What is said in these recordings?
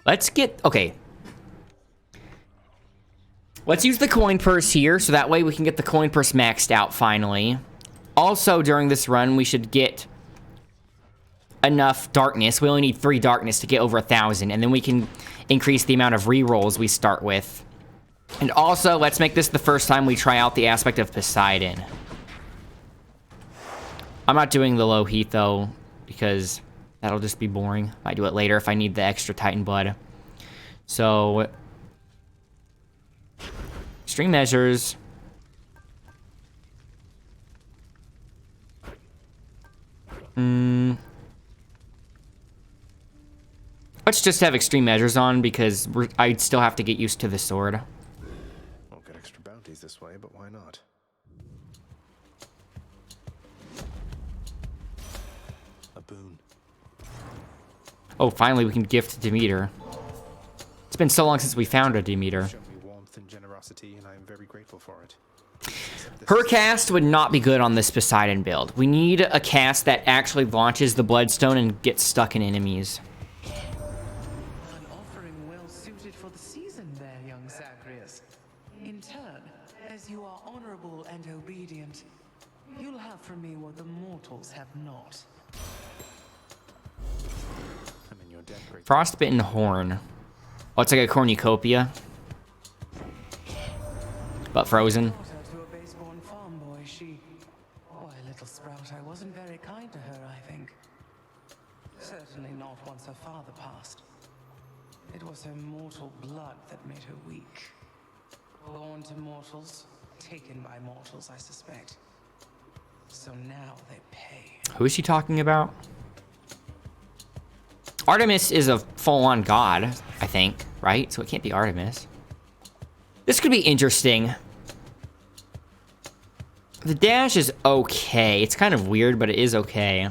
Let's get... Okay. Let's use the coin purse here, so that way we can get the coin purse maxed out finally. Also, during this run, we should get enough darkness. We only need 3 darkness to get over 1,000, and then we can increase the amount of rerolls we start with. And also, let's make this the first time we try out the aspect of Poseidon. I'm not doing the low heat, though, because that'll just be boring. Might do it later if I need the extra Titan blood. So... extreme measures. Let's just have extreme measures on because I'd still have to get used to the sword. Won't get extra bounties this way, but why not? A boon. Oh, finally we can gift Demeter. It's been so long since we found a Demeter. Show me warmth and generosity, and I am very grateful for it. Her cast would not be good on this Poseidon build. We need a cast that actually launches the Bloodstone and gets stuck in enemies. An offering well suited for the season there, young Zagreus. In turn, as you are honorable and obedient, you'll have from me what the mortals have not. I'm in your debt, great. Frostbitten Horn. Oh, it's like a cornucopia. But frozen. To a base-born farm boy, she... Why, little sprout, I wasn't very kind to her, I think. Certainly not once her father passed. It was her mortal blood that made her weak. Born to mortals, taken by mortals, I suspect. So now they pay. Who is she talking about? Artemis is a full-on god, I think, right? So it can't be Artemis. This could be interesting. The dash is okay. It's kind of weird, but it is okay.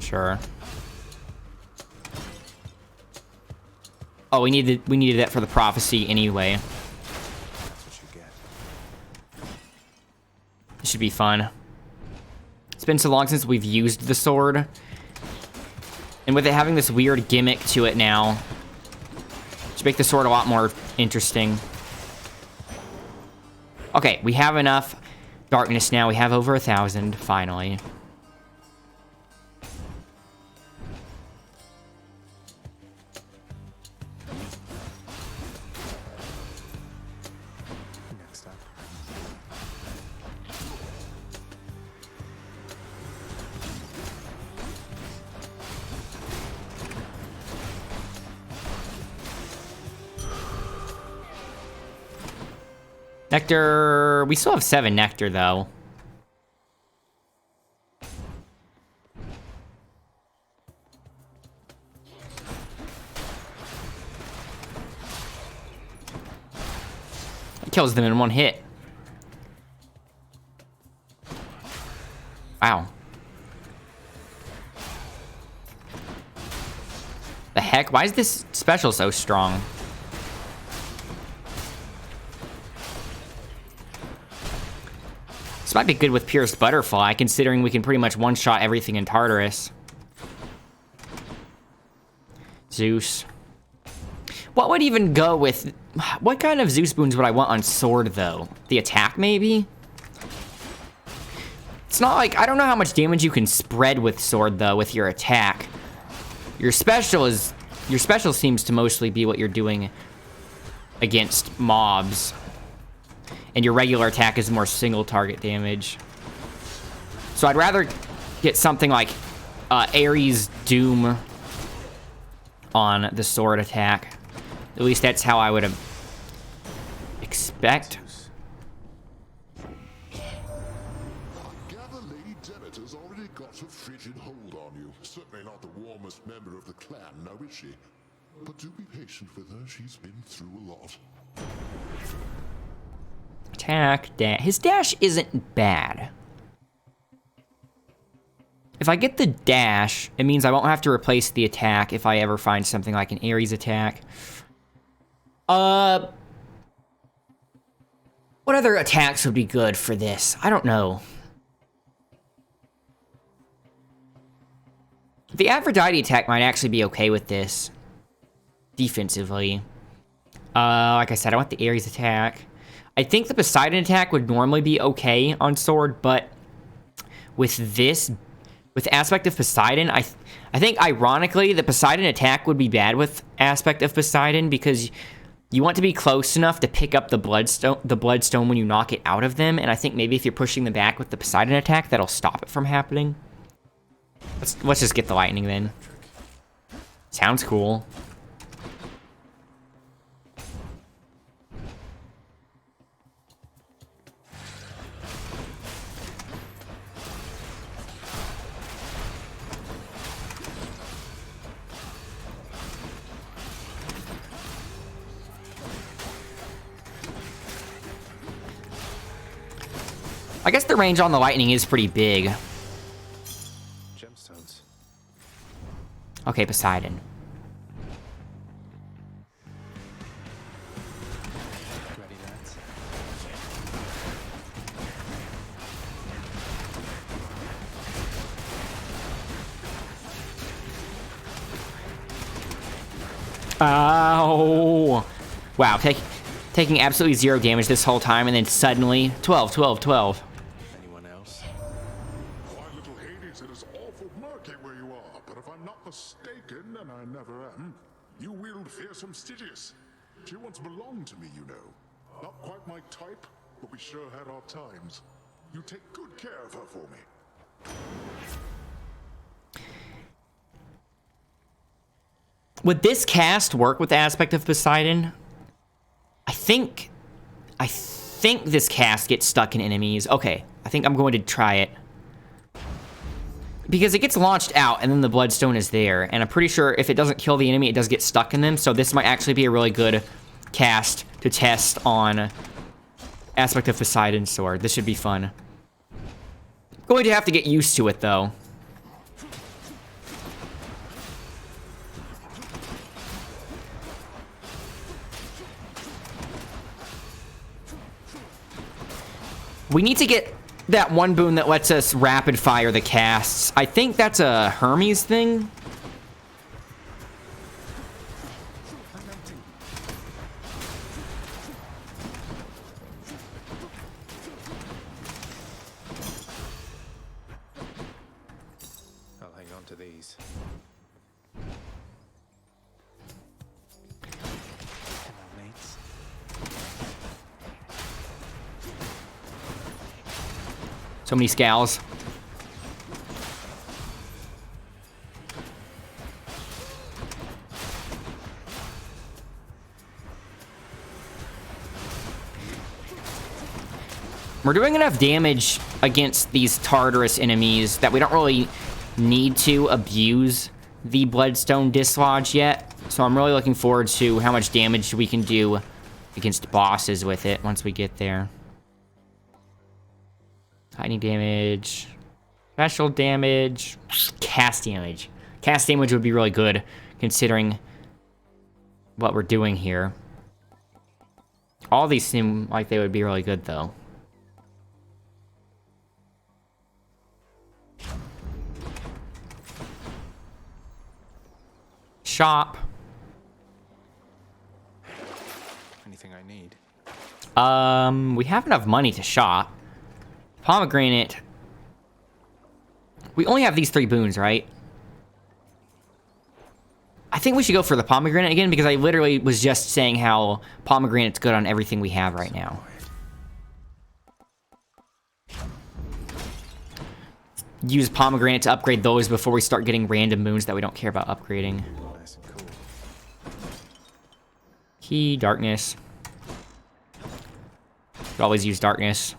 Sure. Oh, we needed that for the prophecy anyway. That's what you get. This should be fun. It's been so long since we've used the sword. And with it having this weird gimmick to it now, it should make the sword a lot more interesting. Okay, we have enough darkness now. We have over 1,000, finally. Next up. Nectar... We still have 7 nectar, though. It kills them in one hit. Wow. The heck? Why is this special so strong? This might be good with Pierced Butterfly, considering we can pretty much one-shot everything in Tartarus. Zeus. What would even go with... What kind of Zeus boons would I want on sword, though? The attack, maybe? It's not like... I don't know how much damage you can spread with sword, though, with your attack. Your special is... Your special seems to mostly be what you're doing against mobs. And your regular attack is more single target damage. So I'd rather get something like Ares Doom on the sword attack. At least that's how I would expect. Gather Lady Demeter's already got a frigid hold on you. Certainly not the warmest member of the clan, now is she? But do be patient with her, she's been through a lot. Attack, dash. His dash isn't bad. If I get the dash, it means I won't have to replace the attack if I ever find something like an Ares attack. What other attacks would be good for this? I don't know. The Aphrodite attack might actually be okay with this. Defensively. Like I said, I want the Ares attack. I think the Poseidon attack would normally be okay on sword, but with this, with aspect of Poseidon, I think ironically the Poseidon attack would be bad with aspect of Poseidon because you want to be close enough to pick up the bloodstone when you knock it out of them, and I think maybe if you're pushing them back with the Poseidon attack, that'll stop it from happening. Let's just get the lightning then. Sounds cool. I guess the range on the lightning is pretty big. Gemstones. Okay, Poseidon. Ready, lads? Ow! Wow, taking absolutely 0 damage this whole time, and then suddenly 12, 12, 12. Anyone else? Why, little Hades, it is awful murky where you are, but if I'm not mistaken, and I never am, you wield fearsome Stygian. She once belonged to me, you know. Not quite my type, but we sure had our times. You take good care of her for me. Would this cast work with the aspect of Poseidon? I think this cast gets stuck in enemies. Okay, I think I'm going to try it. Because it gets launched out and then the bloodstone is there. And I'm pretty sure if it doesn't kill the enemy, it does get stuck in them. So this might actually be a really good cast to test on aspect of Poseidon's sword. This should be fun. Going to have to get used to it though. We need to get that one boon that lets us rapid fire the casts. I think that's a Hermes thing. I'll hang on to these. Come on, mates. So many scals. We're doing enough damage against these Tartarus enemies that we don't really need to abuse the Bloodstone Dislodge yet. So I'm really looking forward to how much damage we can do against bosses with it once we get there. Lightning damage, special damage, cast damage. Cast damage would be really good considering what we're doing here. All these seem like they would be really good though. Shop. Anything I need? We have enough money to shop. Pomegranate. We only have these 3 boons, right? I think we should go for the pomegranate again because I literally was just saying how pomegranate's good on everything we have right now. Use pomegranate to upgrade those before we start getting random boons that we don't care about upgrading. Nice and cool. Key, darkness. Could always use darkness.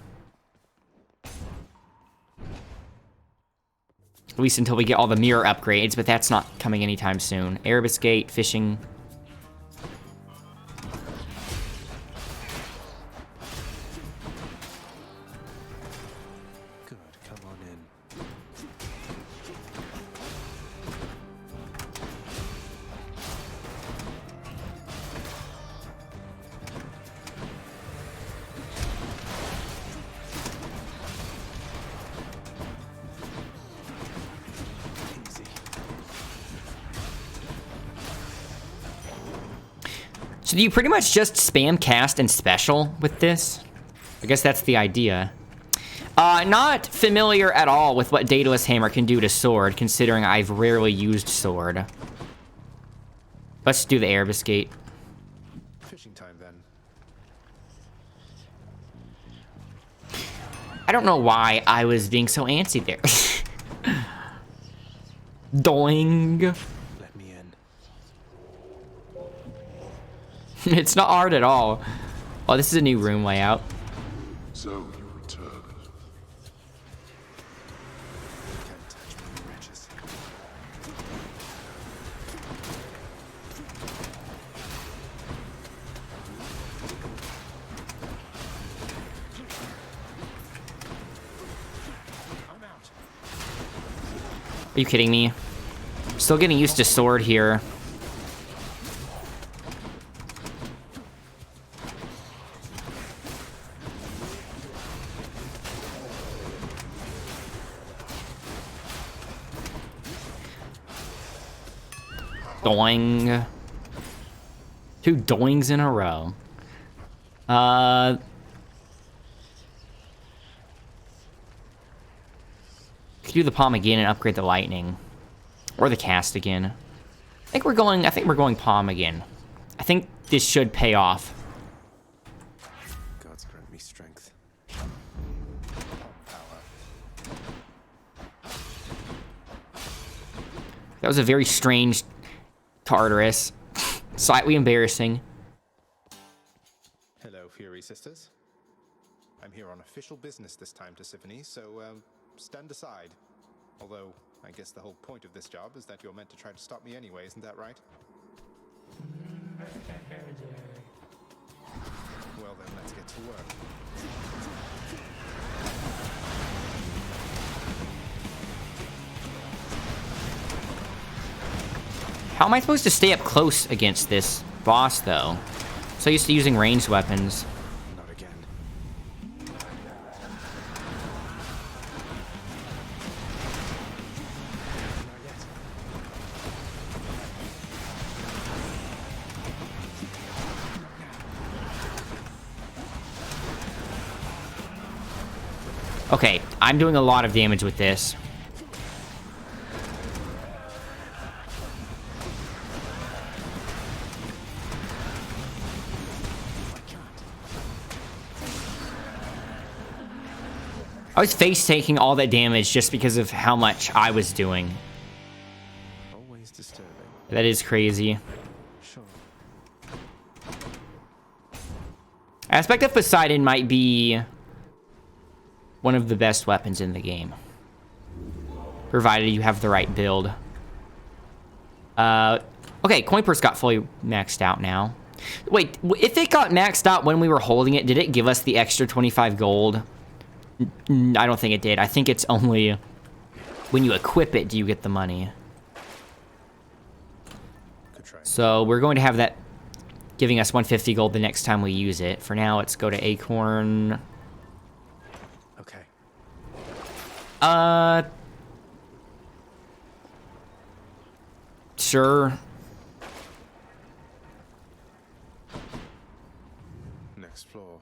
At least until we get all the mirror upgrades, but that's not coming anytime soon. Erebus Gate, fishing. Good, come on in. So do you pretty much just spam cast and special with this? I guess that's the idea. Not familiar at all with what Daedalus Hammer can do to sword, considering I've rarely used sword. Let's do the Erebus Gate. Fishing time then. I don't know why I was being so antsy there. Doing. Let me in. It's not hard at all. Oh, this is a new room layout. So you return. Can't touch me, wretches. I'm out. Are you kidding me? Still getting used to sword here. Doing. 2 doings in a row. Could do the palm again and upgrade the lightning. Or the cast again. I think we're going palm again. I think this should pay off. Gods grant me strength. Power. That was a very strange Tartarus. Slightly embarrassing. Hello, Fury Sisters. I'm here on official business this time to Symphony, so stand aside. Although, I guess the whole point of this job is that you're meant to try to stop me anyway, isn't that right? Well then, let's get to work. How am I supposed to stay up close against this boss, though? So used to using ranged weapons. Not again. Not yet. Okay, I'm doing a lot of damage with this. I was face taking all that damage just because of how much I was doing. Always disturbing. That is crazy. Sure. Aspect of Poseidon might be one of the best weapons in the game. Provided you have the right build. Okay, coin purse got fully maxed out now. Wait, if it got maxed out when we were holding it, did it give us the extra 25 gold? I don't think it did. I think it's only when you equip it do you get the money. Good try. So we're going to have that giving us 150 gold the next time we use it. For now, let's go to Acorn. Okay. Sure. Next floor.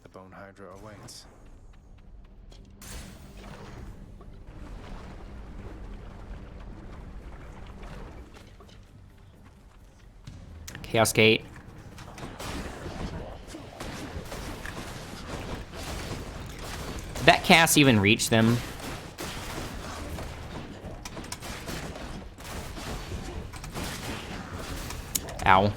The Bone Hydra awaits. Chaos Gate. Did that cast even reach them? Ow.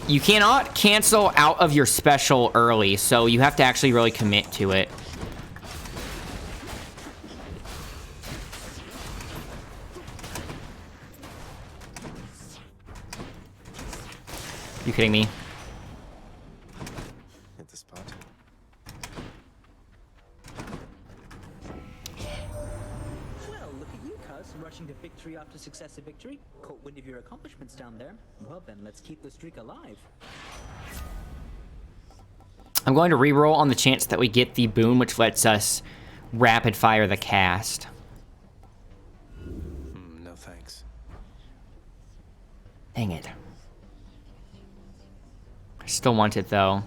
You cannot cancel out of your special early, so you have to actually really commit to it. You kidding me? Hit the spot. Well, look at you, cuz, rushing to victory after successive victory. Caught wind of your accomplishments down there. Well then, let's keep the streak alive. I'm going to reroll on the chance that we get the boon, which lets us rapid fire the cast. No thanks. Dang it. I still want it, though.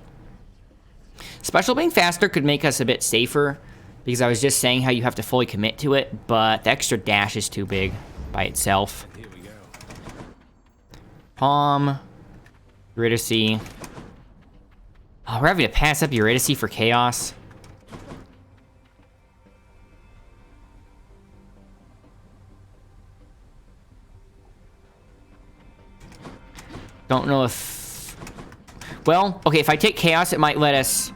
Special being faster could make us a bit safer, because I was just saying how you have to fully commit to it, but the extra dash is too big by itself. Here we go. Palm. Eurydice. Oh, we're having to pass up Eurydice for Chaos. Don't know if... Well, okay, if I take Chaos, it might let us...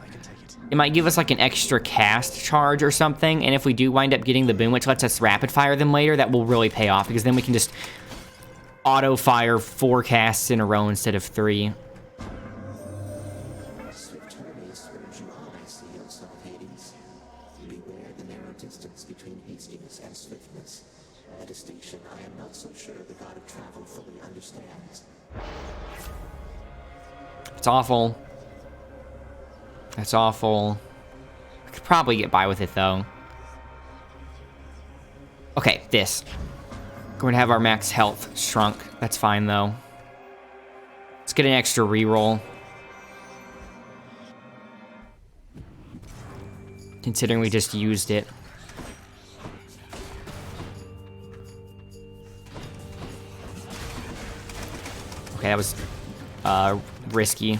It might give us like an extra cast charge or something, and if we do wind up getting the boon, which lets us rapid fire them later, that will really pay off, because then we can just auto fire 4 casts in a row instead of 3. Swift Hermes urge you on, I see, O son of Hades. Beware the narrow distance between hastiness and swiftness, a distinction I am not so sure the god of travel fully understands. It's awful. That's awful. I could probably get by with it, though. Okay, this. Going to have our max health shrunk. That's fine, though. Let's get an extra reroll. Considering we just used it. Okay, that was risky.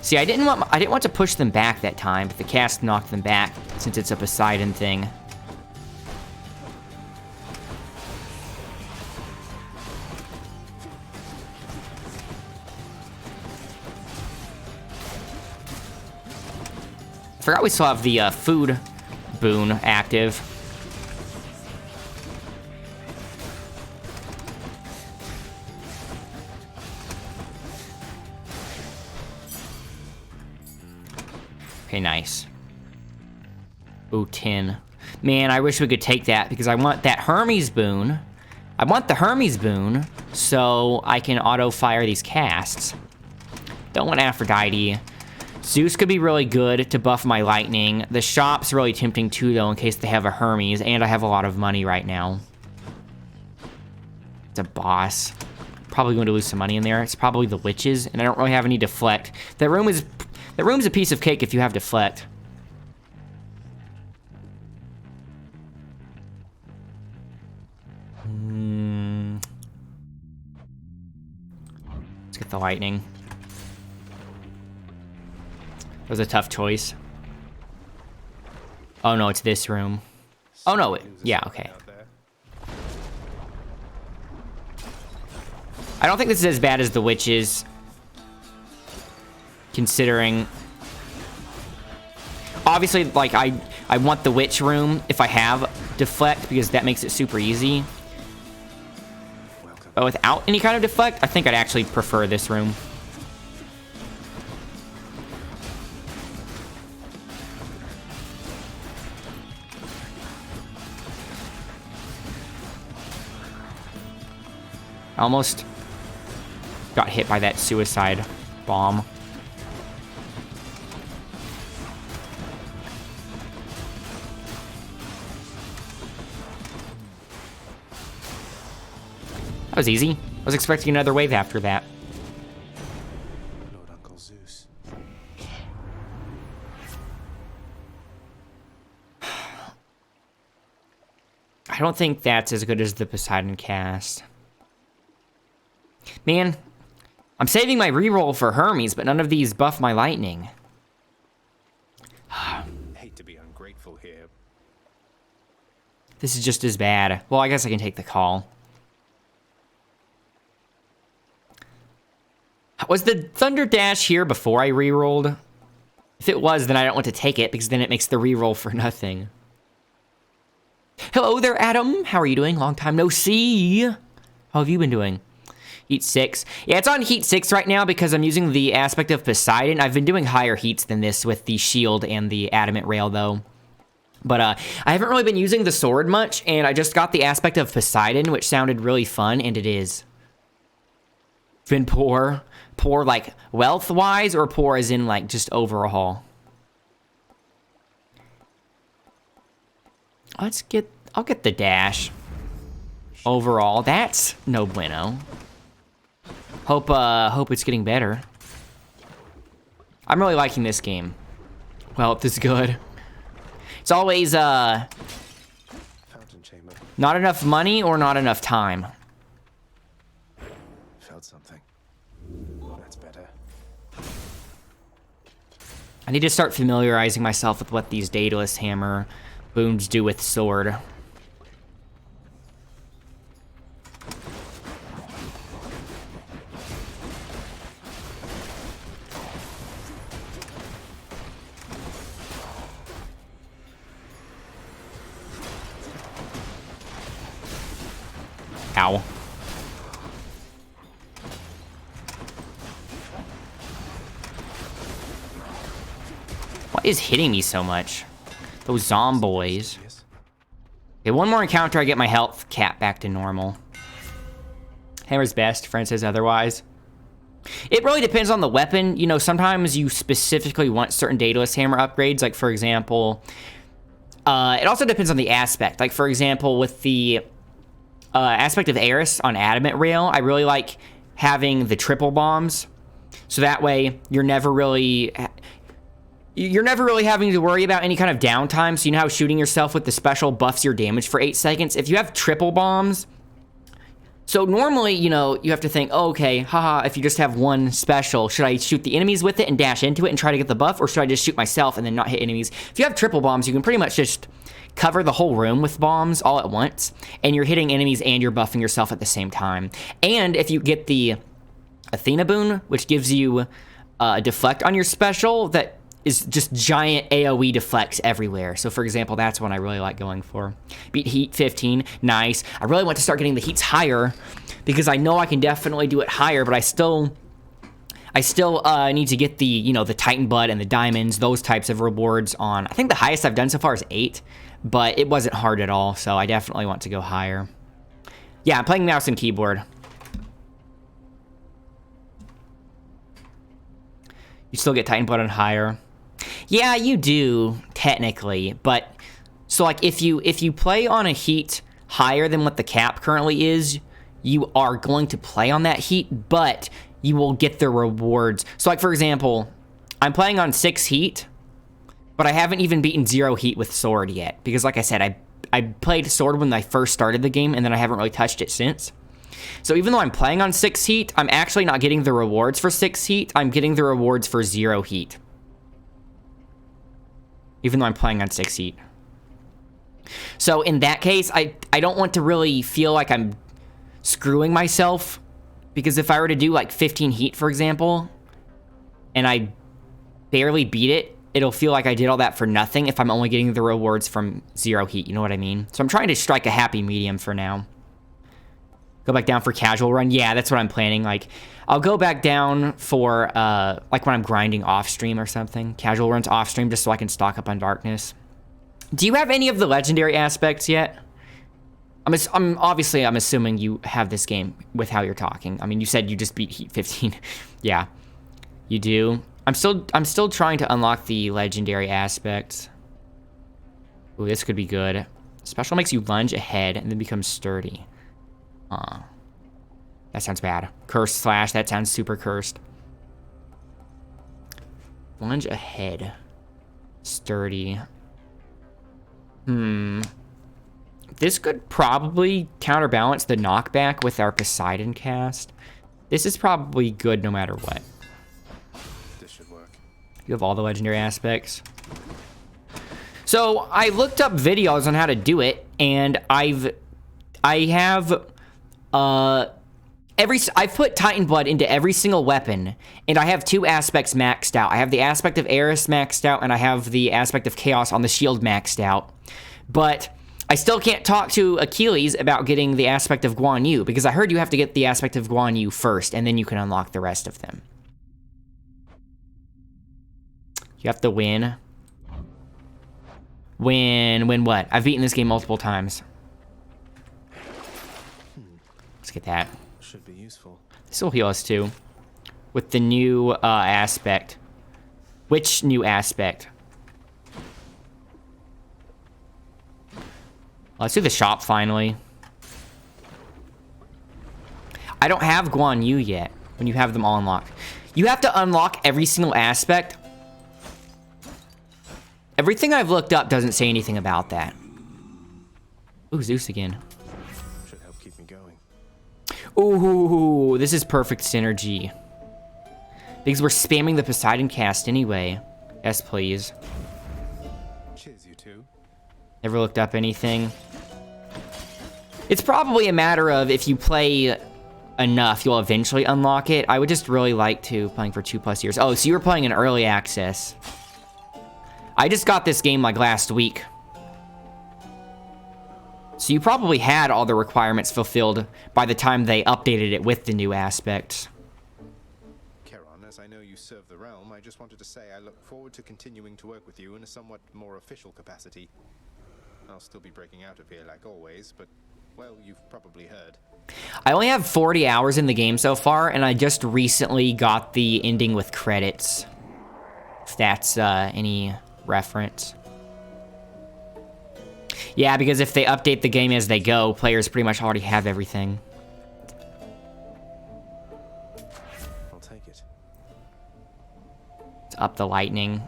See, I didn't want to push them back that time, but the cast knocked them back since it's a Poseidon thing. I forgot we still have the food boon active. Okay, nice. Ooh, 10. Man, I wish we could take that because I want that Hermes boon. I want the Hermes boon so I can auto-fire these casts. Don't want Aphrodite. Zeus could be really good to buff my lightning. The shop's really tempting too, though, in case they have a Hermes, and I have a lot of money right now. It's a boss. Probably going to lose some money in there. It's probably the witches, and I don't really have any deflect. That room's a piece of cake if you have deflect. Let's get the lightning. That was a tough choice. Oh no, it's this room. Oh no, yeah, okay. I don't think this is as bad as the witches. Considering... Obviously, like, I want the witch room if I have deflect, because that makes it super easy. But without any kind of deflect, I think I'd actually prefer this room. I almost got hit by that suicide bomb. That was easy. I was expecting another wave after that. Lord Uncle Zeus. I don't think that's as good as the Poseidon cast. Man, I'm saving my reroll for Hermes, but none of these buff my lightning. Hate to be ungrateful here. This is just as bad. Well, I guess I can take the call. Was the Thunder Dash here before I rerolled? If it was, then I don't want to take it, because then it makes the reroll for nothing. Hello there, Adam. How are you doing? Long time no see. How have you been doing? Heat 6. Yeah, it's on Heat 6 right now because I'm using the aspect of Poseidon. I've been doing higher heats than this with the shield and the adamant rail, though. But I haven't really been using the sword much, and I just got the aspect of Poseidon, which sounded really fun, and it is. Been poor? Poor like wealth-wise, or poor as in like just overall? I'll get the dash. Overall, that's no bueno. Hope it's getting better. I'm really liking this game. Wealth is good. It's always, Fountain chamber. not enough money or not enough time. Felt something. That's better. I need to start familiarizing myself with what these Daedalus hammer boons do with sword. Ow. What is hitting me so much? Those zomboys. Okay, one more encounter, I get my health cap back to normal. Hammer's best, friend says otherwise. It really depends on the weapon. You know, sometimes you specifically want certain Daedalus hammer upgrades. Like, for example, it also depends on the aspect. Like, for example, with the aspect of Eris on Adamant Rail, I really like having the triple bombs. So that way, you're never really having to worry about any kind of downtime. So you know how shooting yourself with the special buffs your damage for 8 seconds? If you have triple bombs, so normally, you know, you have to think, oh, okay, haha, if you just have one special, should I shoot the enemies with it and dash into it and try to get the buff, or should I just shoot myself and then not hit enemies? If you have triple bombs, you can pretty much just cover the whole room with bombs all at once, and you're hitting enemies and you're buffing yourself at the same time. And if you get the Athena boon, which gives you a deflect on your special, that is just giant AoE deflects everywhere. So for example, that's one I really like going for. Beat heat 15, nice. I really want to start getting the heats higher because I know I can definitely do it higher, but I still need to get the, you know, the Titan Blood and the diamonds, those types of rewards on. I think the highest I've done so far is 8, but it wasn't hard at all, so I definitely want to go higher. Yeah, I'm playing mouse and keyboard. You still get Titan Blood on higher. Yeah, you do, technically, but so like if you play on a heat higher than what the cap currently is, you are going to play on that heat, but you will get the rewards. So like for example, I'm playing on 6 heat, but I haven't even beaten 0 heat with sword yet, because like I said, I played sword when I first started the game, and then I haven't really touched it since. So even though I'm playing on 6 heat, I'm actually not getting the rewards for 6 heat, I'm getting the rewards for 0 heat. Even though I'm playing on 6 heat. So in that case, I don't want to really feel like I'm screwing myself, because if I were to do like 15 heat, for example, and I barely beat it, it'll feel like I did all that for nothing if I'm only getting the rewards from 0 heat, you know what I mean? So I'm trying to strike a happy medium for now. Go back down for casual run? Yeah, that's what I'm planning. Like, I'll go back down for, like when I'm grinding off stream or something. Casual runs off stream just so I can stock up on darkness. Do you have any of the legendary aspects yet? I'm assuming you have this game with how you're talking. I mean, you said you just beat Heat 15. Yeah, you do. I'm still trying to unlock the legendary aspects. Ooh, this could be good. Special makes you lunge ahead and then becomes sturdy. That sounds bad. Cursed slash, that sounds super cursed. Lunge ahead. Sturdy. This could probably counterbalance the knockback with our Poseidon cast. This is probably good no matter what. This should work. You have all the legendary aspects. So I looked up videos on how to do it, and I've put Titan Blood into every single weapon, and I have 2 aspects maxed out. I have the aspect of Eris maxed out, and I have the aspect of Chaos on the shield maxed out. But I still can't talk to Achilles about getting the aspect of Guan Yu, because I heard you have to get the aspect of Guan Yu first, and then you can unlock the rest of them. You have to win. Win what? I've beaten this game multiple times. Let's get that. Should be useful. This will heal us too. With the new aspect. Which new aspect? Let's do the shop finally. I don't have Guan Yu yet when you have them all unlocked. You have to unlock every single aspect. Everything I've looked up doesn't say anything about that. Ooh, Zeus again. Should help keep me going. Ooh, this is perfect synergy. Because we're spamming the Poseidon cast anyway. Yes, please. Cheers, you two. Never looked up anything. It's probably a matter of if you play enough, you'll eventually unlock it. I would just really like to, playing for 2+ years. Oh, so you were playing in early access. I just got this game like last week. So you probably had all the requirements fulfilled by the time they updated it with the new aspects. Charon, as I know you serve the realm, I just wanted to say I look forward to continuing to work with you in a somewhat more official capacity. I'll still be breaking out of here like always, but, well, you've probably heard. I only have 40 hours in the game so far, and I just recently got the ending with credits. If that's any reference. Yeah, because if they update the game as they go, players pretty much already have everything. I'll take it. Let's up the lightning.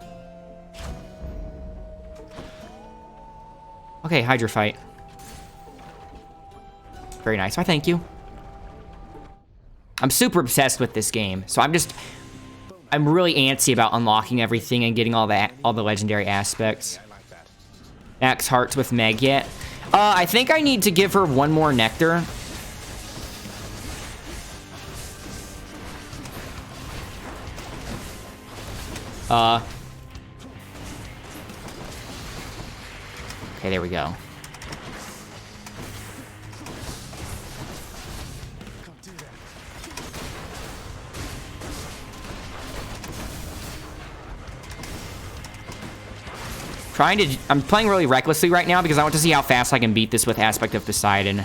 Okay, Hydra fight. Very nice. Why, thank you. I'm super obsessed with this game, so I'm really antsy about unlocking everything and getting all the legendary aspects. I like that. Max hearts with Meg yet. I think I need to give her one more nectar. Okay, there we go. I'm playing really recklessly right now because I want to see how fast I can beat this with Aspect of Poseidon. He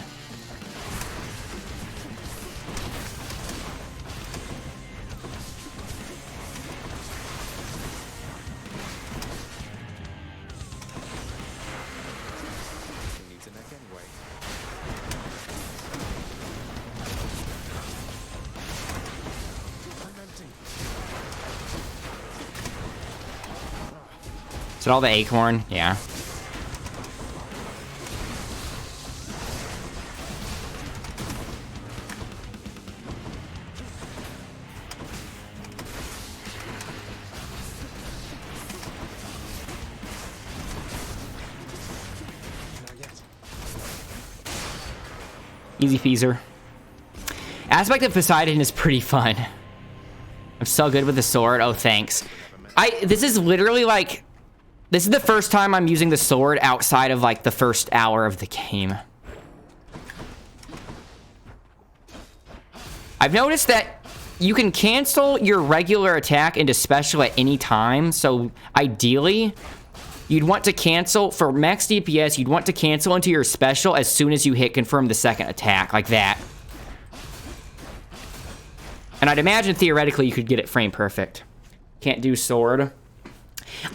needs a neck anyway. I'm empty. Is it all the acorn? Yeah. Not yet. Easy feezer. Aspect of Poseidon is pretty fun. I'm so good with the sword. Oh, thanks. This is literally like... This is the first time I'm using the sword outside of, like, the first hour of the game. I've noticed that you can cancel your regular attack into special at any time, so ideally, you'd want to cancel, for max DPS, you'd want to cancel into your special as soon as you hit confirm the second attack, like that. And I'd imagine, theoretically, you could get it frame perfect. Can't do sword.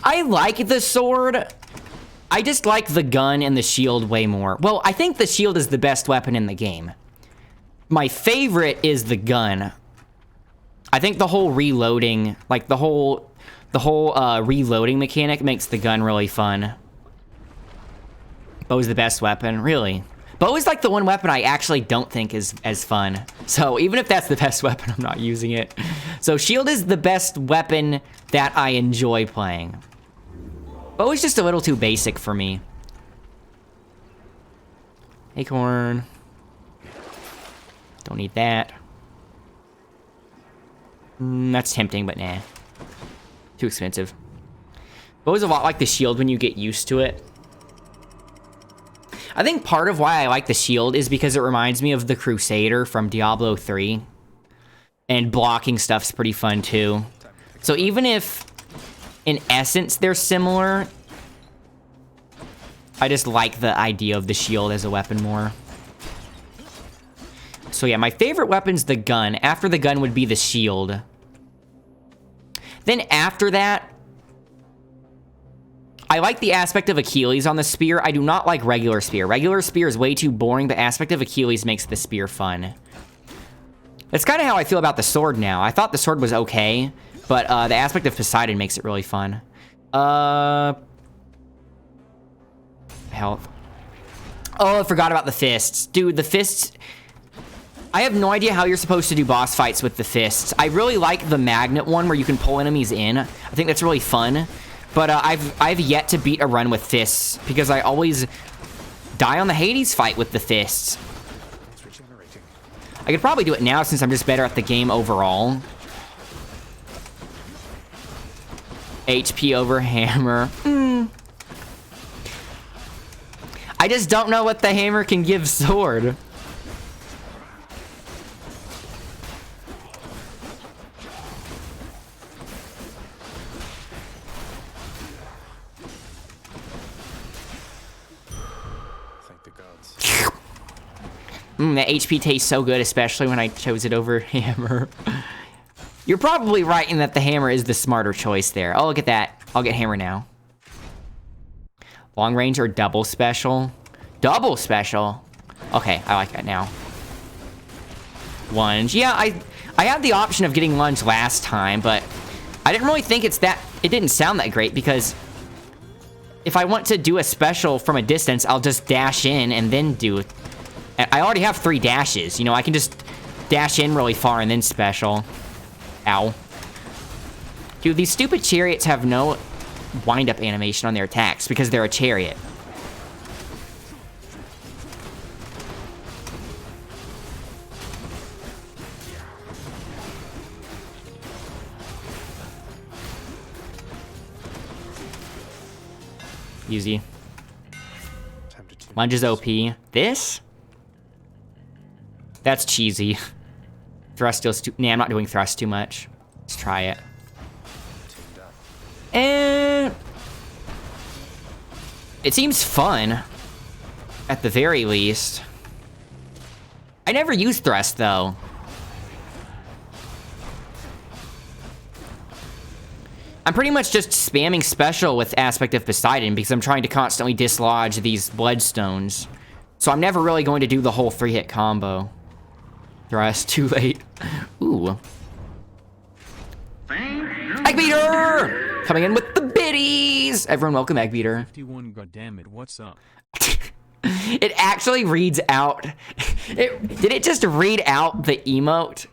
I like the sword. I just like the gun and the shield way more. Well, I think the shield is the best weapon in the game. My favorite is the gun. I think the whole reloading, like the whole reloading mechanic makes the gun really fun. Bow is the best weapon, really. Bow is like the one weapon I actually don't think is as fun. So even if that's the best weapon, I'm not using it. So shield is the best weapon that I enjoy playing. Bow is just a little too basic for me. Acorn. Don't need that. That's tempting, but nah. Too expensive. Bow is a lot like the shield when you get used to it. I think part of why I like the shield is because it reminds me of the Crusader from Diablo 3. And blocking stuff's pretty fun too. So even if, in essence, they're similar, I just like the idea of the shield as a weapon more. So yeah, my favorite weapon's the gun. After the gun would be the shield. Then after that, I like the aspect of Achilles on the spear. I do not like regular spear. Regular spear is way too boring. The aspect of Achilles makes the spear fun. That's kind of how I feel about the sword now. I thought the sword was okay, but the aspect of Poseidon makes it really fun. Health. Oh, I forgot about the fists. Dude, the fists... I have no idea how you're supposed to do boss fights with the fists. I really like the magnet one where you can pull enemies in. I think that's really fun. But I've yet to beat a run with fists because I always die on the Hades fight with the fists. I could probably do it now since I'm just better at the game overall. HP over hammer. I just don't know what the hammer can give sword. That HP tastes so good, especially when I chose it over hammer. You're probably right in that the hammer is the smarter choice there. Oh, look at that. I'll get hammer now. Long range or double special? Double special. Okay, I like that now. Lunge. Yeah, I had the option of getting lunge last time, but I didn't really think it didn't sound that great because if I want to do a special from a distance, I'll just dash in and then do it. I already have 3 dashes, you know, I can just dash in really far and then special. Ow. Dude, these stupid chariots have no wind-up animation on their attacks because they're a chariot. Easy. Lunge is OP. This? That's cheesy. Thrust deals too... Nah, I'm not doing thrust too much. Let's try it. And... it seems fun. At the very least. I never use thrust, though. I'm pretty much just spamming special with Aspect of Poseidon because I'm trying to constantly dislodge these bloodstones. So I'm never really going to do the whole 3-hit combo. Thrust, too late. Ooh. Eggbeater! Coming in with the biddies! Everyone welcome Eggbeater. 51, goddammit, what's up? It actually reads out... Did it just read out the emote?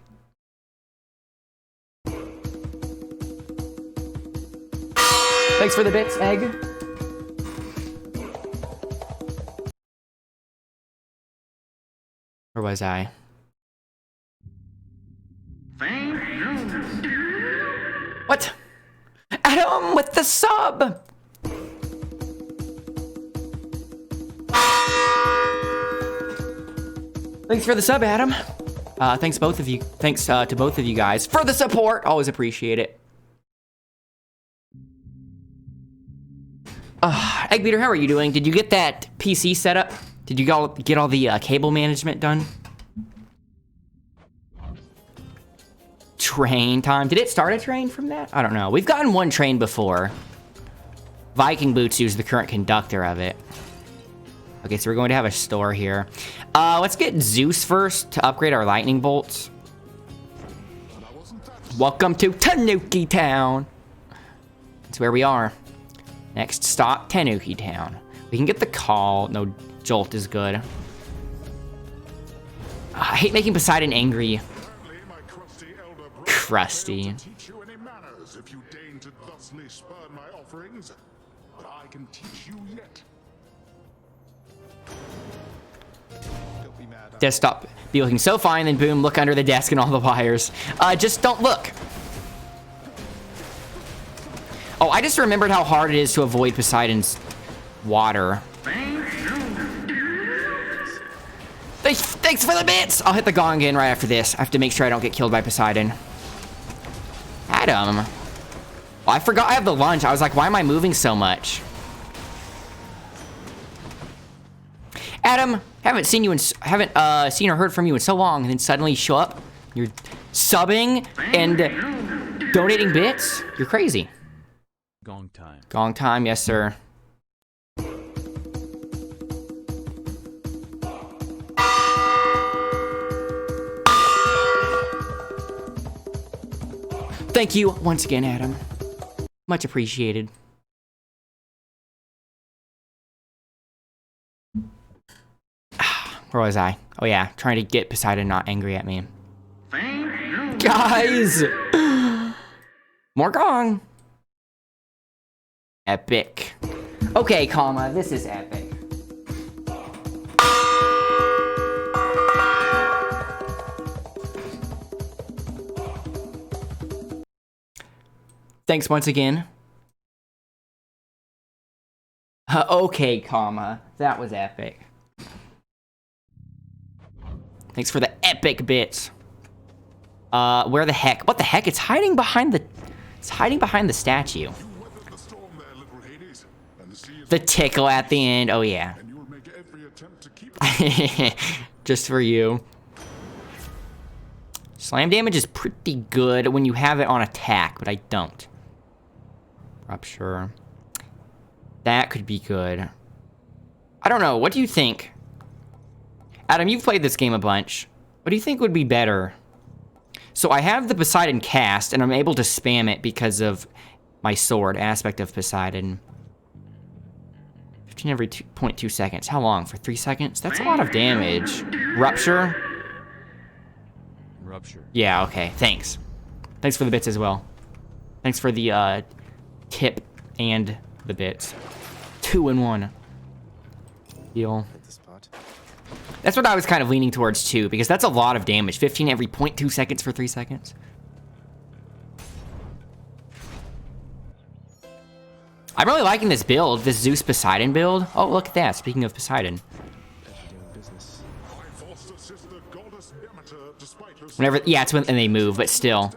Thanks for the bits, Egg. Where was I? What? Adam with the sub! Thanks for the sub, Adam. Thanks both of you. Thanks to both of you guys for the support. Always appreciate it. Eggbeater, how are you doing? Did you get that PC set up? Did you get all the cable management done? Train time. Did it start a train from that? I don't know. We've gotten one train before. Viking Boots is the current conductor of it. Okay, so we're going to have a store here. Let's get Zeus first to upgrade our lightning bolts. Welcome to Tanuki Town. That's where we are. Next stop, Tanuki Town. We can get the call. No, Jolt is good. I hate making Poseidon angry. Crusty. Teach you any manners if you deign to thusly spurn my offerings, but I can teach you yet. Don't be mad. Desktop be looking so fine, then boom, look under the desk and all the wires. Just don't look. Oh, I just remembered how hard it is to avoid Poseidon's water. Thanks for the bits! I'll hit the gong again right after this. I have to make sure I don't get killed by Poseidon. Adam. Well, I forgot I have the lunge. I was like, why am I moving so much? Adam, Haven't seen or heard from you in so long, and then suddenly show up. You're subbing and donating bits. You're crazy. Gong time. Gong time, yes, sir. Thank you once again, Adam. Much appreciated. Where was I? Oh yeah, trying to get Poseidon not angry at me. Guys! More gong! Epic. Okay, comma, this is epic. Thanks once again. Okay, comma, that was epic. Thanks for the epic bits. Where the heck? What the heck? It's hiding behind the... It's hiding behind the statue. The tickle at the end. Oh, yeah. Just for you. Slam damage is pretty good when you have it on attack, but I don't. Rupture. That could be good. I don't know. What do you think? Adam, you've played this game a bunch. What do you think would be better? So I have the Poseidon cast, and I'm able to spam it because of my sword, Aspect of Poseidon. 15 every 2.2 seconds. How long? For 3 seconds? That's a lot of damage. Rupture? Rupture. Yeah, okay. Thanks. Thanks for the bits as well. Thanks for the tip and the bits. 2 in 1. Deal. That's what I was kind of leaning towards too, because that's a lot of damage. 15 every 0.2 seconds for 3 seconds. I'm really liking this build, this Zeus Poseidon build. Oh, look at that. Speaking of Poseidon. Whenever, yeah, it's when they move, but still.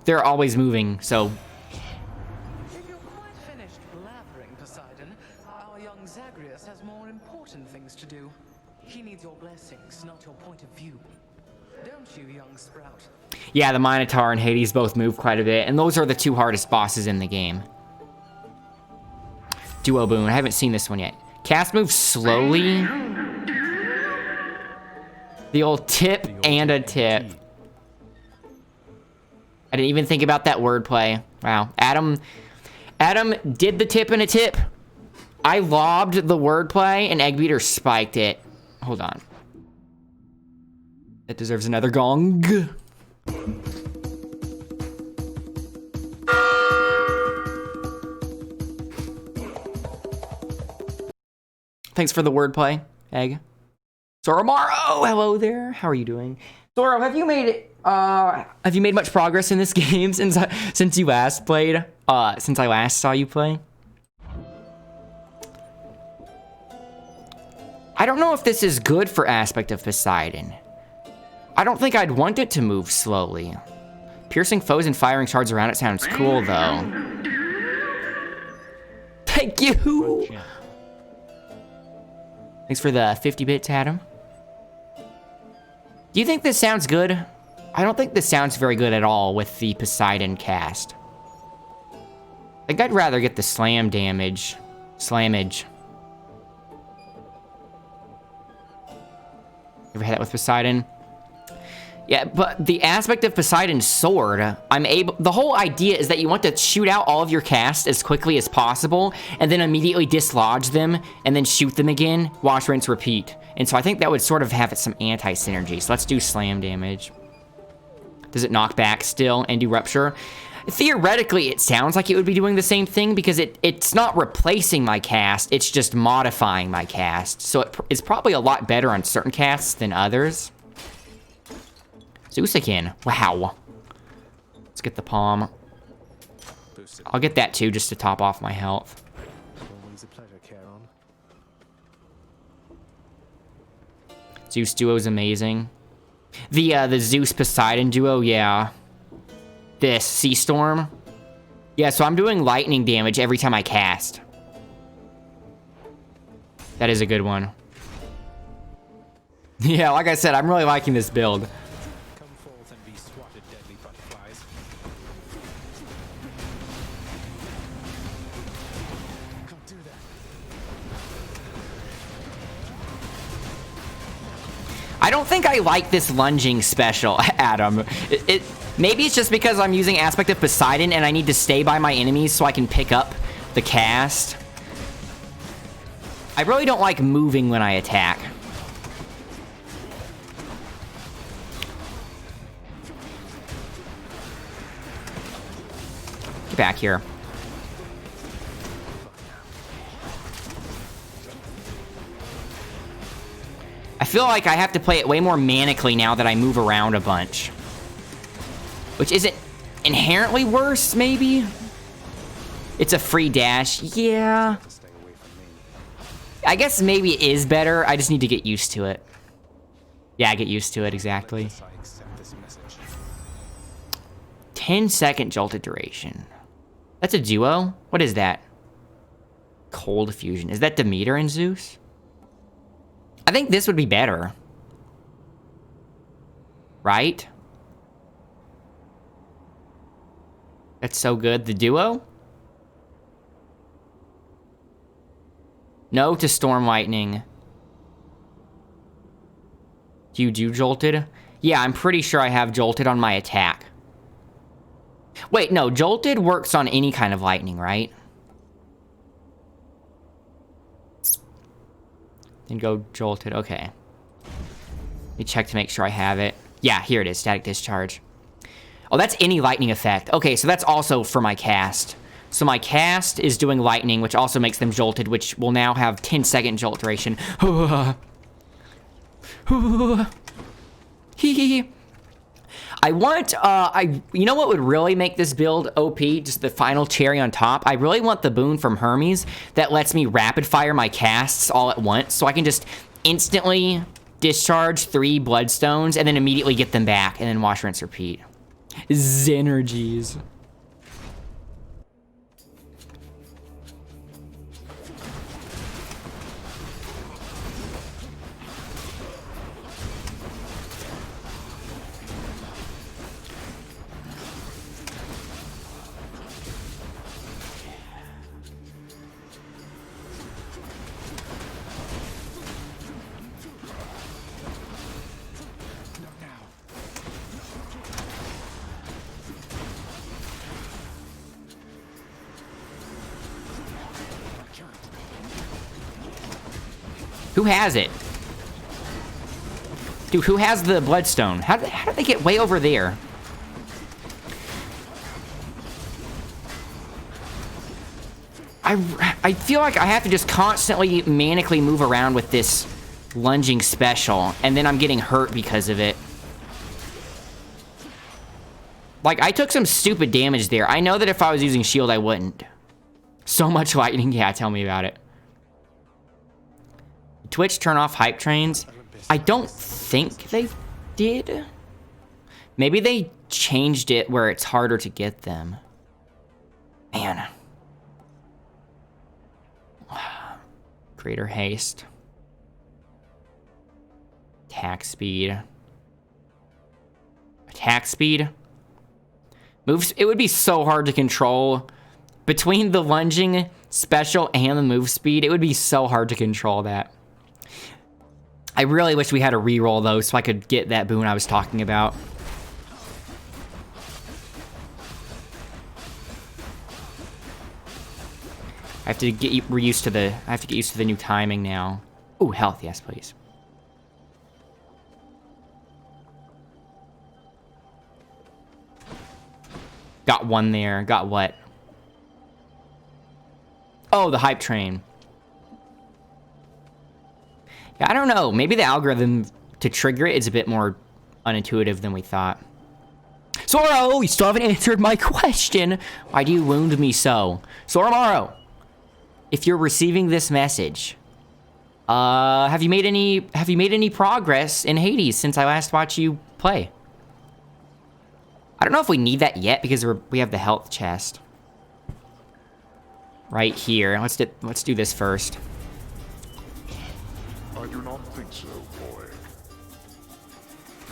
They're always moving, so. If you're quite finished blabbering, Poseidon, our young Zagreus has more important things to do. He needs your blessings, not your point of view. Don't you, young sprout? Yeah, the Minotaur and Hades both move quite a bit, and those are the 2 hardest bosses in the game. Duo boon. I haven't seen this one yet. Cast moves slowly. The old tip and a tip. I didn't even think about that wordplay. Wow. Adam did the tip and a tip. I lobbed the wordplay, and Eggbeater spiked it. Hold on. That deserves another gong. Thanks for the wordplay, Egg. Soromaro, hello there. How are you doing? Soro, have you made much progress in this game since you last played? Since I last saw you play? I don't know if this is good for Aspect of Poseidon. I don't think I'd want it to move slowly. Piercing foes and firing shards around it sounds cool, though. Thank you! Thanks for the 50 bits, Adam. Do you think this sounds good? I don't think this sounds very good at all with the Poseidon cast. I think I'd rather get the slam damage. Slammage. Ever had that with Poseidon? Yeah, but the Aspect of Poseidon's sword, the whole idea is that you want to shoot out all of your casts as quickly as possible, and then immediately dislodge them, and then shoot them again, wash, rinse, repeat. And so I think that would sort of have some anti-synergy. So let's do slam damage. Does it knock back still and do rupture? Theoretically, it sounds like it would be doing the same thing because it's not replacing my cast, it's just modifying my cast. So it's probably a lot better on certain casts than others. Zeus again. Wow. Let's get the palm. I'll get that too, just to top off my health. Always a pleasure, Charon. Zeus duo is amazing. The Zeus Poseidon duo, yeah. This Sea Storm. Yeah, so I'm doing lightning damage every time I cast. That is a good one. Yeah, like I said, I'm really liking this build. Come forth and be swatted, deadly butterflies. Can't do that. I don't think I like this lunging special, Adam. Maybe it's just because I'm using Aspect of Poseidon and I need to stay by my enemies so I can pick up the cast. I really don't like moving when I attack. Get back here. I feel like I have to play it way more manically now that I move around a bunch. Which isn't inherently worse, maybe? It's a free dash. Yeah. I guess maybe it is better. I just need to get used to it. Yeah, get used to it, exactly. 10-second jolted duration. That's a duo? What is that? Cold fusion. Is that Demeter and Zeus? I think this would be better. Right? That's so good. The duo? No to Storm Lightning. Do you do Jolted? Yeah, I'm pretty sure I have Jolted on my attack. Wait, no. Jolted works on any kind of lightning, right? Then go Jolted. Okay. Let me check to make sure I have it. Yeah, here it is. Static Discharge. Oh, that's any lightning effect. Okay, so that's also for my cast. So my cast is doing lightning, which also makes them jolted, which will now have 10-second jolt duration. I want, you know what would really make this build OP? Just the final cherry on top? I really want the boon from Hermes that lets me rapid fire my casts all at once, so I can just instantly discharge 3 bloodstones and then immediately get them back, and then wash, rinse, repeat. Zenergies. Who has it? Dude, who has the bloodstone? How did they get way over there? I feel like I have to just constantly manically move around with this lunging special, and then I'm getting hurt because of it. Like, I took some stupid damage there. I know that if I was using shield, I wouldn't. So much lightning. Yeah, tell me about it. Twitch turn off hype trains? I don't think they did. Maybe they changed it where it's harder to get them. Man. Greater haste. Attack speed. Attack speed? Moves. It would be so hard to control. Between the lunging special and the move speed, it would be so hard to control that. I really wish we had a reroll though, so I could get that boon I was talking about. I have to get used to the new timing now. Ooh, health, yes, please. Got one there. Got what? Oh, the hype train. Yeah, I don't know. Maybe the algorithm to trigger it is a bit more unintuitive than we thought. Zoro, you still haven't answered my question. Why do you wound me so? Soromaro, if you're receiving this message, have you made any progress in Hades since I last watched you play? I don't know if we need that yet because we have the health chest right here. Let's do this first. So, boy.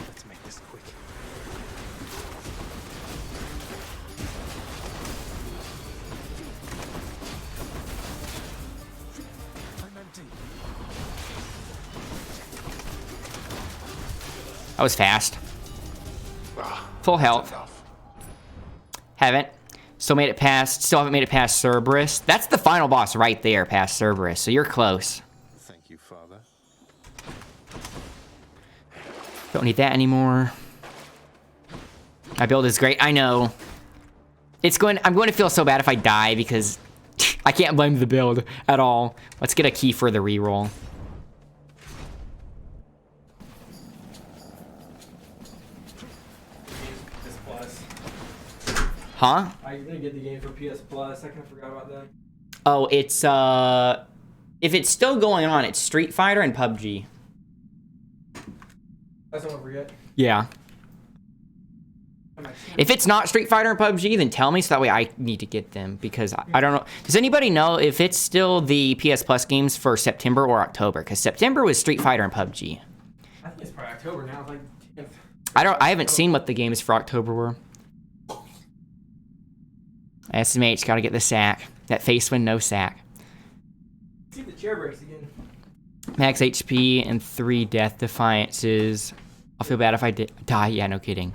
Let's make this quick. I'm empty. That was fast. Full health. Haven't. Still haven't made it past Cerberus. That's the final boss right there, past Cerberus. So you're close. Thank you, Father. Don't need that anymore. My build is great. I know. I'm going to feel so bad if I die because I can't blame the build at all. Let's get a key for the reroll. PS Plus. Huh? I didn't get the game for PS Plus. I kind of forgot about that. Oh, it's if it's still going on, it's Street Fighter and PUBG. I don't forget. Yeah. If it's not Street Fighter and PUBG, then tell me so that way I need to get them because I don't know. Does anybody know if it's still the PS Plus games for September or October? Because September was Street Fighter and PUBG. I think it's probably October now. Like 10th. I haven't seen what the games for October were. SMH, gotta get the sack. That face win, no sack. See the chair breaks again. Max HP and 3 death defiances. I'll feel bad if I die. Yeah, no kidding.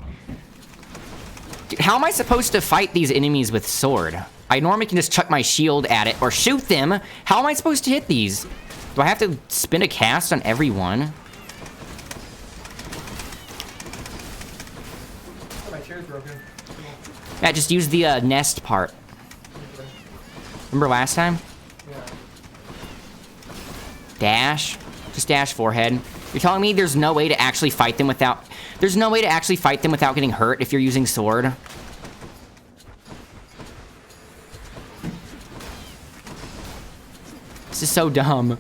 Dude, how am I supposed to fight these enemies with sword? I normally can just chuck my shield at it or shoot them. How am I supposed to hit these? Do I have to spin a cast on every one? Oh, my chair's broken. Yeah, just use the nest part. Remember last time? Yeah. Dash. Just dash forehead. You're telling me there's no way to actually fight them without... There's no way to actually fight them without getting hurt if you're using sword? This is so dumb.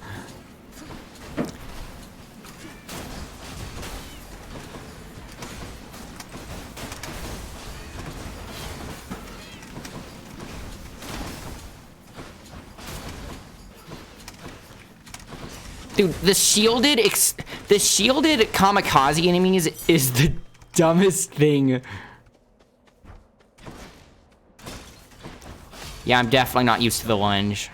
Dude, the shielded kamikaze enemies is the dumbest thing. Yeah, I'm definitely not used to the lunge.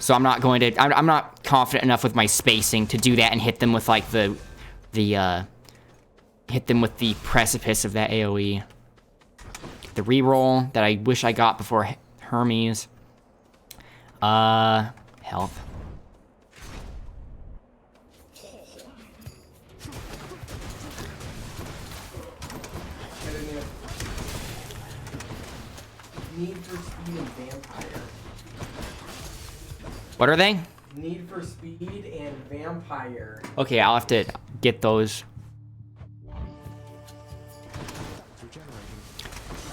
So I'm not going to... I'm not confident enough with my spacing to do that and hit them with, like, hit them with the precipice of that AoE. The reroll that I wish I got before Hermes. Health. Need for Speed and Vampire. What are they? Need for Speed and Vampire. Okay, I'll have to get those.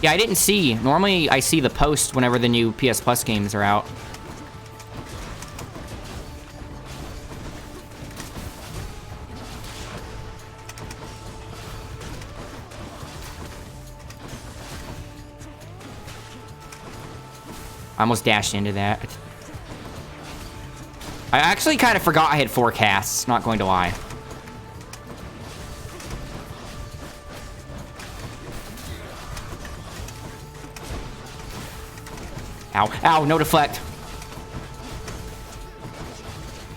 Yeah, I didn't see. Normally, I see the post whenever the new PS Plus games are out. I almost dashed into that. I actually kind of forgot I had 4 casts, not going to lie. Ow, ow, no deflect.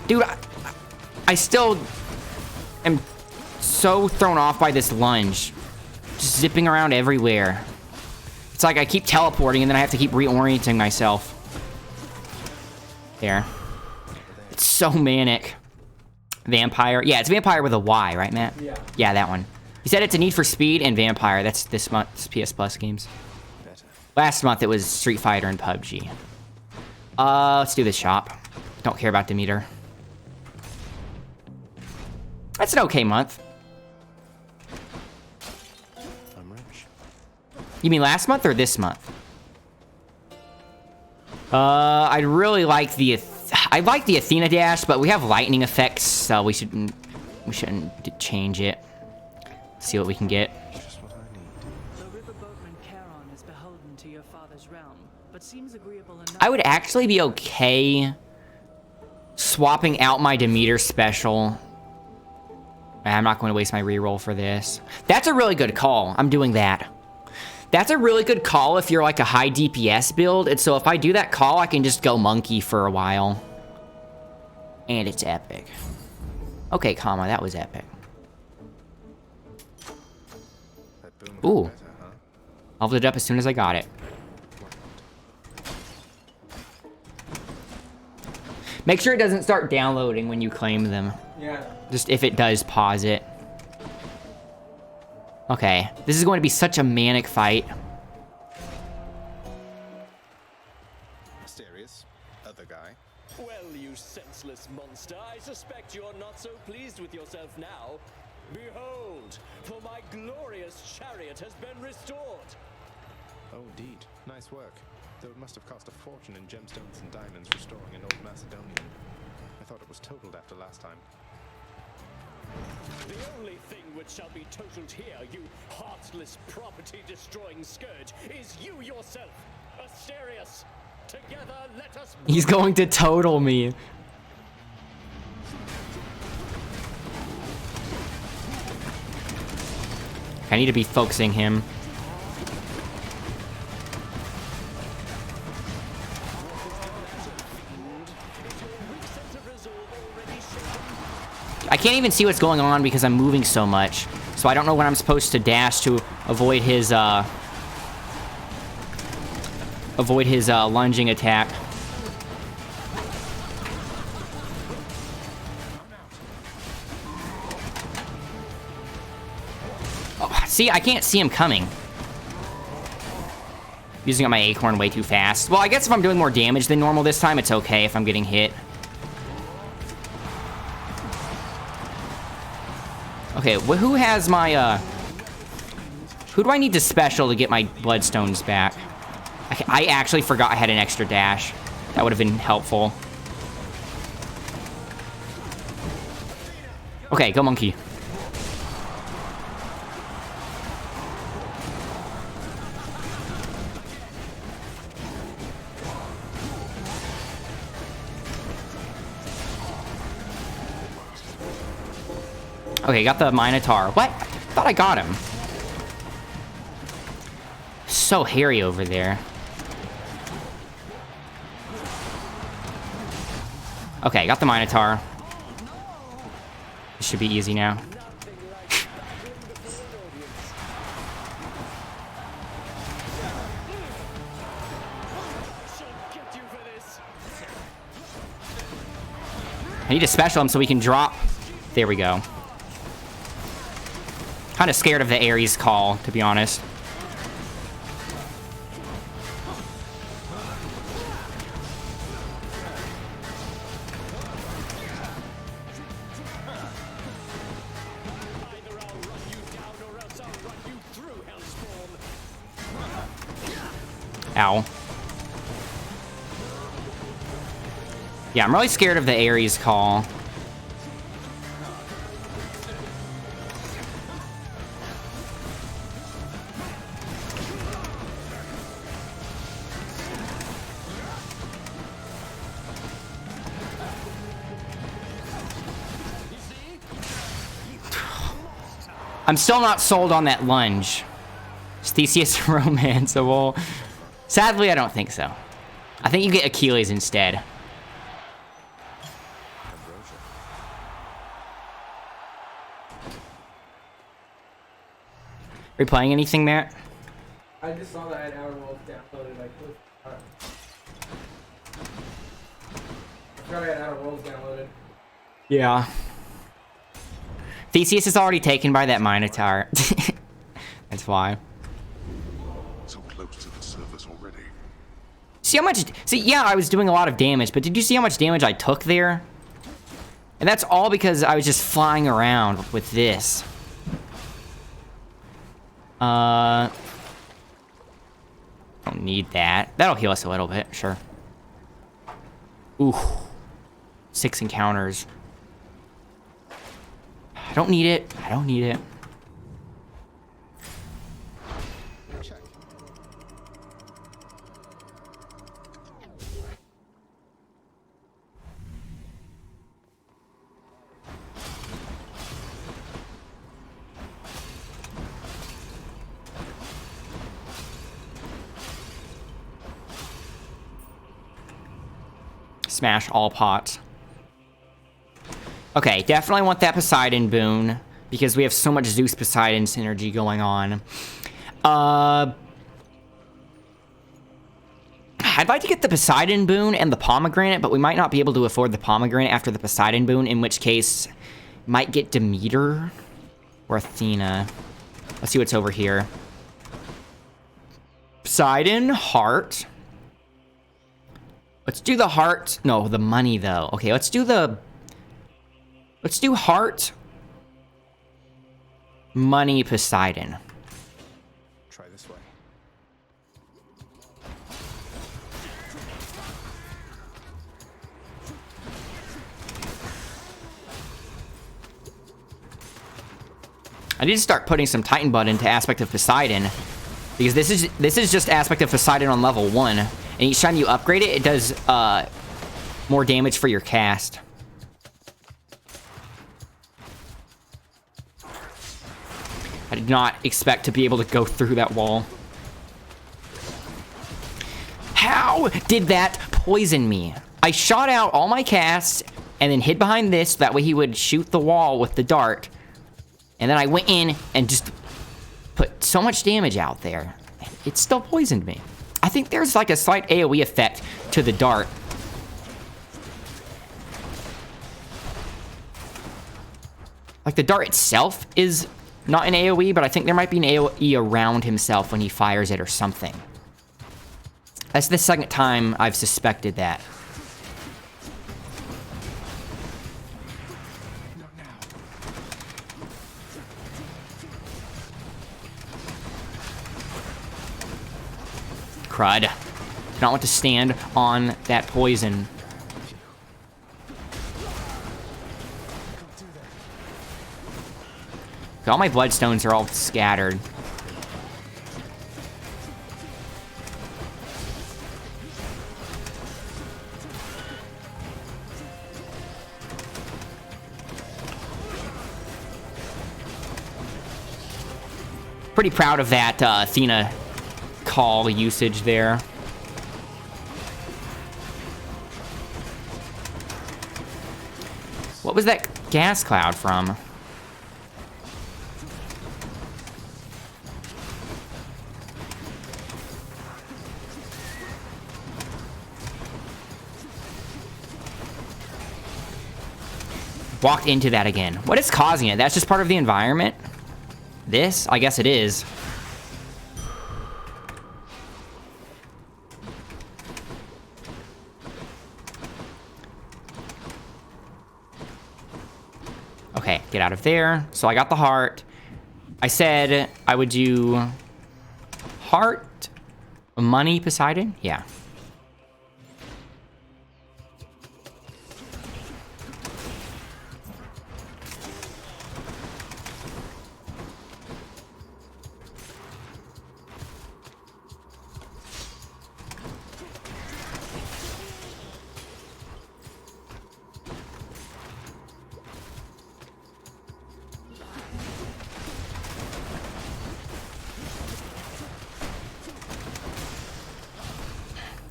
Dude, I still am so thrown off by this lunge. Just zipping around everywhere. It's like I keep teleporting and then I have to keep reorienting myself. There. It's so manic. Vampire. Yeah, it's Vampire with a Y, right, Matt? Yeah. Yeah, that one. He said it's a Need for Speed and Vampire. That's this month's PS Plus games. Last month it was Street Fighter and PUBG. Let's do this shop. Don't care about Demeter. That's an okay month. I'm rich. You mean last month or this month? I'd really like I like the Athena dash, but we have lightning effects, so we shouldn't change it. See what we can get. Just what I need. The riverboatman Charon is beholden to your father's realm, but seems agreeable enough. I would actually be okay Swapping out my Demeter special. I'm not going to waste my reroll for this. That's a really good call. I'm doing that. That's a really good call if you're like a high DPS build. And so if I do that call, I can just go monkey for a while. And it's epic. Okay, comma, that was epic. Ooh. I'll leveled it up as soon as I got it. Make sure it doesn't start downloading when you claim them. Yeah. Just if it does, pause it. Okay, this is going to be such a manic fight. Mysterious. Other guy. Well, you senseless monster, I suspect you're not so pleased with yourself now. Behold, for my glorious chariot has been restored. Oh, indeed. Nice work. Though it must have cost a fortune in gemstones and diamonds restoring an old Macedonian. I thought it was totaled after last time. The only thing which shall be totaled here, you heartless property-destroying scourge, is you yourself, Asterius. Together, let us... He's going to total me. I need to be focusing him. I can't even see what's going on because I'm moving so much. So I don't know when I'm supposed to dash to avoid his lunging attack. Oh, see, I can't see him coming. Using up my acorn way too fast. Well, I guess if I'm doing more damage than normal this time, it's okay if I'm getting hit. Okay, who has my, who do I need to special to get my bloodstones back? I actually forgot I had an extra dash. That would have been helpful. Okay, go monkey. Okay, got the Minotaur. What? I thought I got him. So hairy over there. Okay, got the Minotaur. This should be easy now. I need to special him so we can drop. There we go. Kind of scared of the Ares call, to be honest. Ow. Yeah, I'm really scared of the Ares call. I'm still not sold on that lunge. Is Theseus romanceable? Sadly, I don't think so. I think you get Achilles instead. Are you playing anything, Matt? I just saw that I had Outer Worlds downloaded. I forgot I had Outer Worlds downloaded. Yeah. Theseus is already taken by that Minotaur. That's why. So close to the surface already. See how much... See, yeah, I was doing a lot of damage, but did you see how much damage I took there? And that's all because I was just flying around with this. Don't need that. That'll heal us a little bit, sure. Ooh. 6 encounters. I don't need it. I don't need it. Check. Smash all pots. Okay, definitely want that Poseidon boon, because we have so much Zeus-Poseidon synergy going on. I'd like to get the Poseidon boon and the pomegranate, but we might not be able to afford the pomegranate after the Poseidon boon, in which case, might get Demeter or Athena. Let's see what's over here. Poseidon, heart. Let's do the heart. No, the money, though. Okay, let's do heart, money, Poseidon. Try this way. I need to start putting some Titan Blood into Aspect of Poseidon, because this is just Aspect of Poseidon on level 1, and each time you upgrade it, it does more damage for your cast. I did not expect to be able to go through that wall. How did that poison me? I shot out all my casts and then hid behind this, so that way he would shoot the wall with the dart. And then I went in and just put so much damage out there. It still poisoned me. I think there's like a slight AoE effect to the dart. Like the dart itself is not an AoE, but I think there might be an AoE around himself when he fires it or something. That's the second time I've suspected that. Crud. Do not want to stand on that poison. All my bloodstones are all scattered. Pretty proud of that Athena call usage there. What was that gas cloud from? Walked into that again. What is causing it? That's just part of the environment? This? I guess it is. Okay, get out of there. So I got the heart. I said I would do heart, money, Poseidon? Yeah.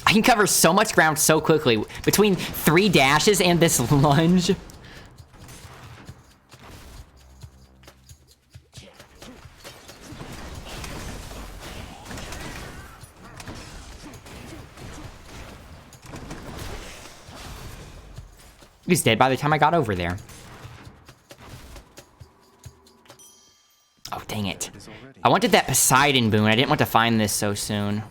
I can cover so much ground so quickly. Between 3 dashes and this lunge. He was dead by the time I got over there. Oh, dang it. I wanted that Poseidon boon. I didn't want to find this so soon.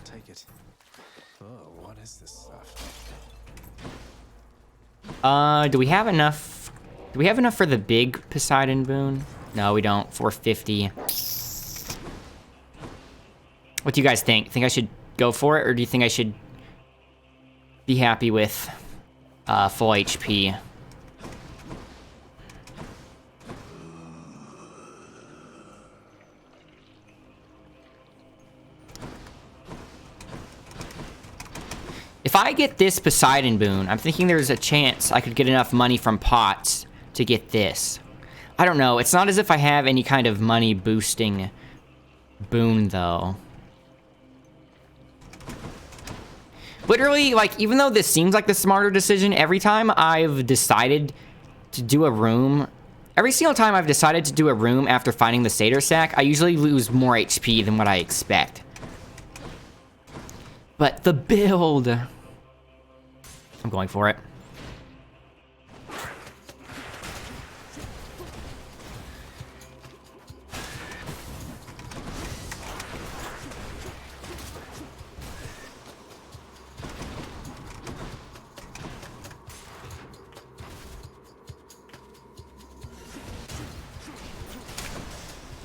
Do we have enough? Do we have enough for the big Poseidon boon? No, we don't. 450. What do you guys think? Think I should go for it, or do you think I should be happy with full HP? If I get this Poseidon boon, I'm thinking there's a chance I could get enough money from pots to get this. I don't know. It's not as if I have any kind of money boosting boon, though. Literally, like, even though this seems like the smarter decision, every time I've decided to do a room, every single time I've decided to do a room after finding the Satyr Sack, I usually lose more HP than what I expect. But the build... I'm going for it.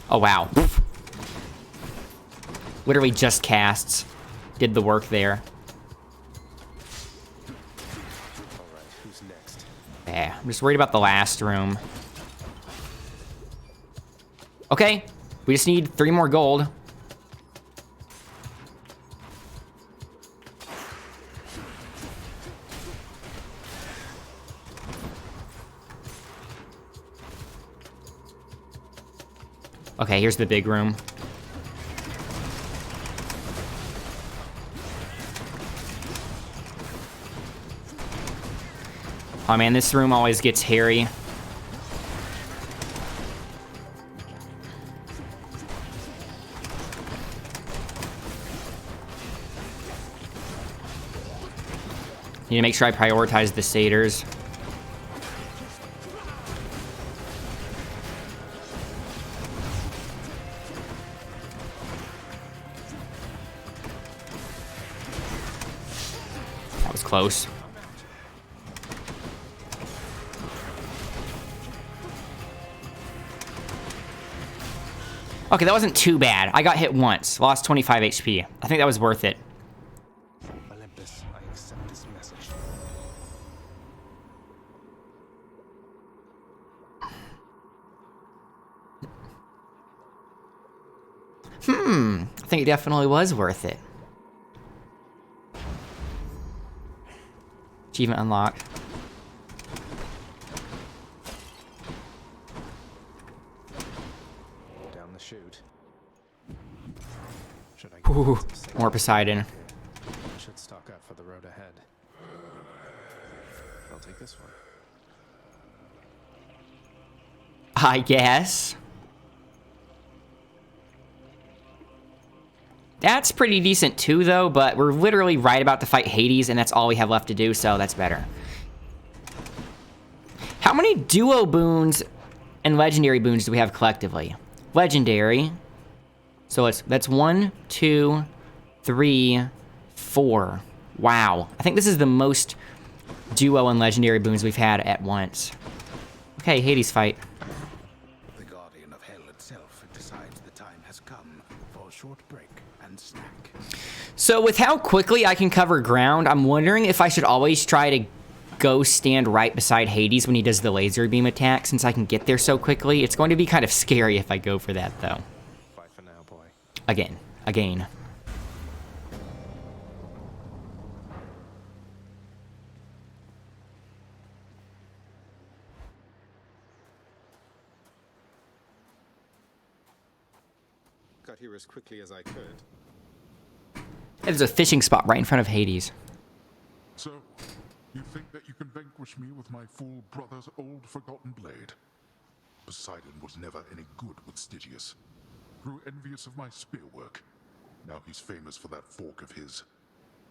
Oh, wow. Literally just casts. Did the work there. Alright, who's next? Yeah, I'm just worried about the last room. Okay, we just need 3 more gold. Okay, here's the big room. Oh man, this room always gets hairy. Need to make sure I prioritize the satyrs. That was close. Okay, that wasn't too bad. I got hit once, lost 25 HP. I think that was worth it. Olympus, I accept this message. I think it definitely was worth it. Achievement unlocked. Down the chute. Should I go Ooh, get some safe- more Poseidon. I should stock up for the road ahead. I'll take this one. I guess. That's pretty decent too, though, but we're literally right about to fight Hades, and that's all we have left to do, so that's better. How many duo boons and legendary boons do we have collectively? Legendary. So that's 1, 2, 3, 4. Wow. I think this is the most duo and legendary boons we've had at once. Okay, Hades fight. The Guardian of Hell itself decides the time has come for a short break and snack. So with how quickly I can cover ground, I'm wondering if I should always try to go stand right beside Hades when he does the laser beam attack, since I can get there so quickly. It's going to be kind of scary if I go for that, though. Bye for now, boy. Again. Got here as quickly as I could. There's a fishing spot right in front of Hades. So, you think that you can vanquish me with my fool brother's old forgotten blade? Poseidon was never any good with Stygius. Grew envious of my spearwork. Now he's famous for that fork of his.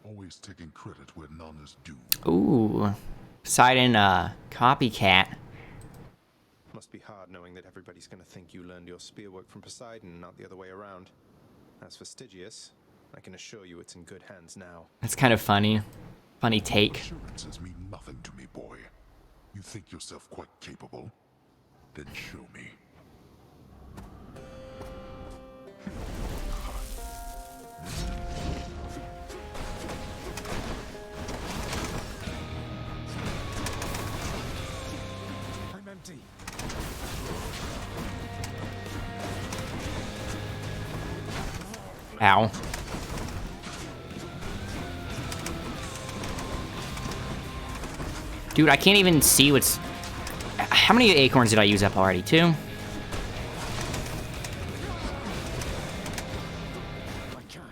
Always taking credit where none is due. Ooh. Poseidon, copycat. Must be hard knowing that everybody's gonna think you learned your spearwork from Poseidon, not the other way around. As for Stygius, I can assure you it's in good hands now. That's kind of funny. Funny take. Assurances mean nothing to me, boy. You think yourself quite capable? Then show me. I'm empty. Ow. Dude, I can't even see what's... How many acorns did I use up already? 2? I can't.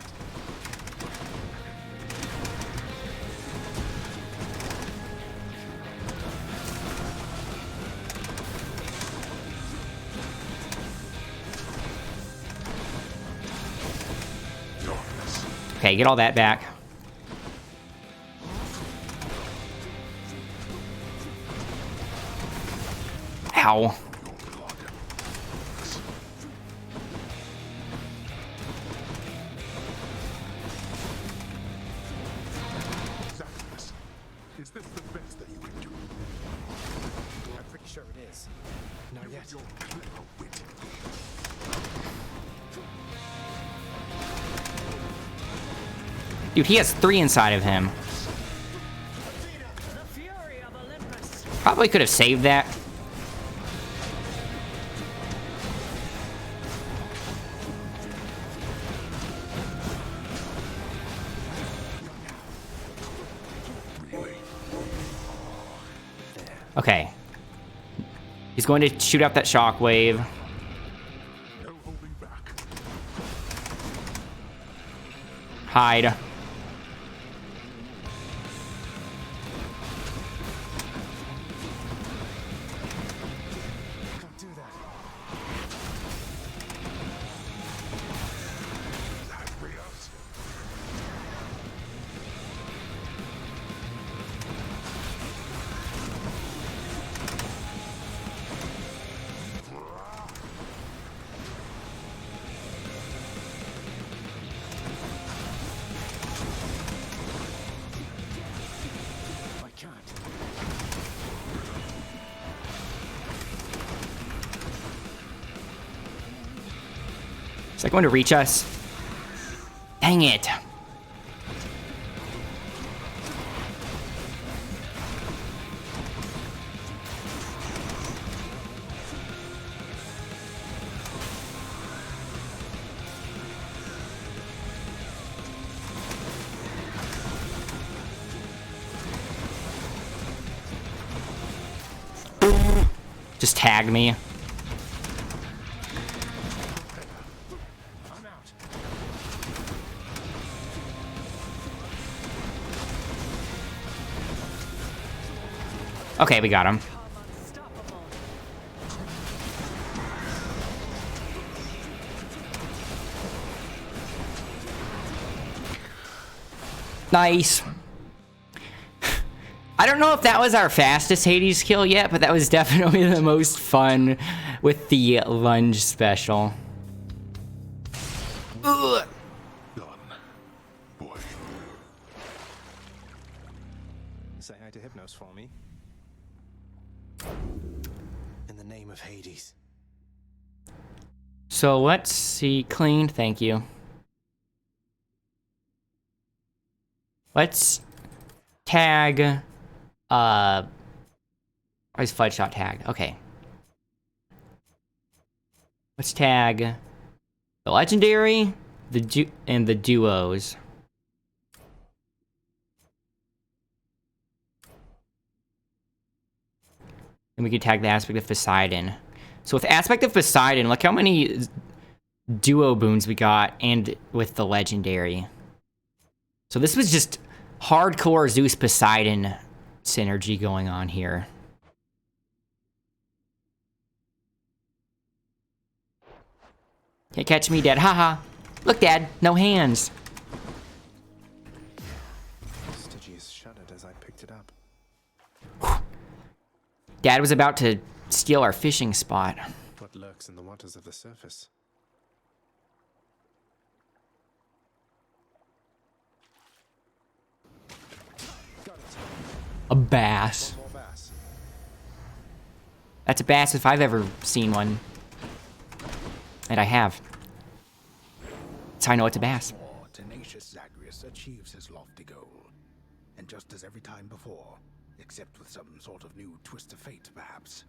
Okay, get all that back. Ow. Is this the best that you can do? I'm pretty sure it is. Not yet. Your clever wit. Dude, he has 3 inside of him. Probably could have saved that. Okay. He's going to shoot out that shockwave. No holding back. Hide. Don't do that. I can't. Is that going to reach us? Dang it. Just tag me. I'm out. Okay, we got him. Nice. I don't know if that was our fastest Hades kill yet, but that was definitely the most fun with the lunge special. Ugh. Done. Boy. Say hi to Hypnos for me. In the name of Hades. So let's see. Clean, thank you. Let's tag. Where's Fudge Shot tag? Okay. Let's tag the legendary, and the duos. And we can tag the aspect of Poseidon. So with aspect of Poseidon, look how many duo boons we got, and with the legendary. So this was just hardcore Zeus Poseidon synergy going on here. Can't catch me, Dad. Haha. Look, Dad. No hands. Stygian shuddered as I picked it up. Dad was about to steal our fishing spot. What lurks in the waters of the surface? Got it. A bass. One more bass. That's a bass if I've ever seen one. And I have. That's how I know it's a bass. More tenacious Zagreus achieves his lofty goal. And just as every time before, except with some sort of new twist of fate, perhaps,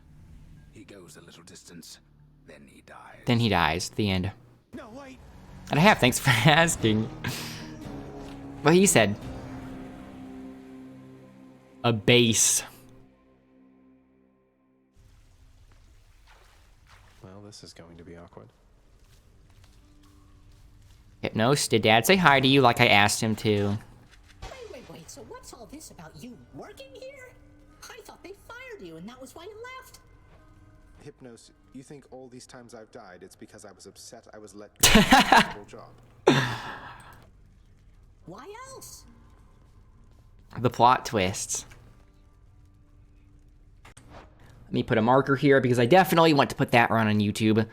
he goes a little distance, then he dies. Then he dies. The end. No, wait. And I have. Thanks for asking. What he said. A base. Well, this is going to be awkward. Hypnos, did Dad say hi to you like I asked him to? Wait, so what's all this about you working here? I thought they fired you and that was why you left. Hypnos, you think all these times I've died, it's because I was upset I was let go of a possible job? Why else? The plot twists. Let me put a marker here because I definitely want to put that run on YouTube.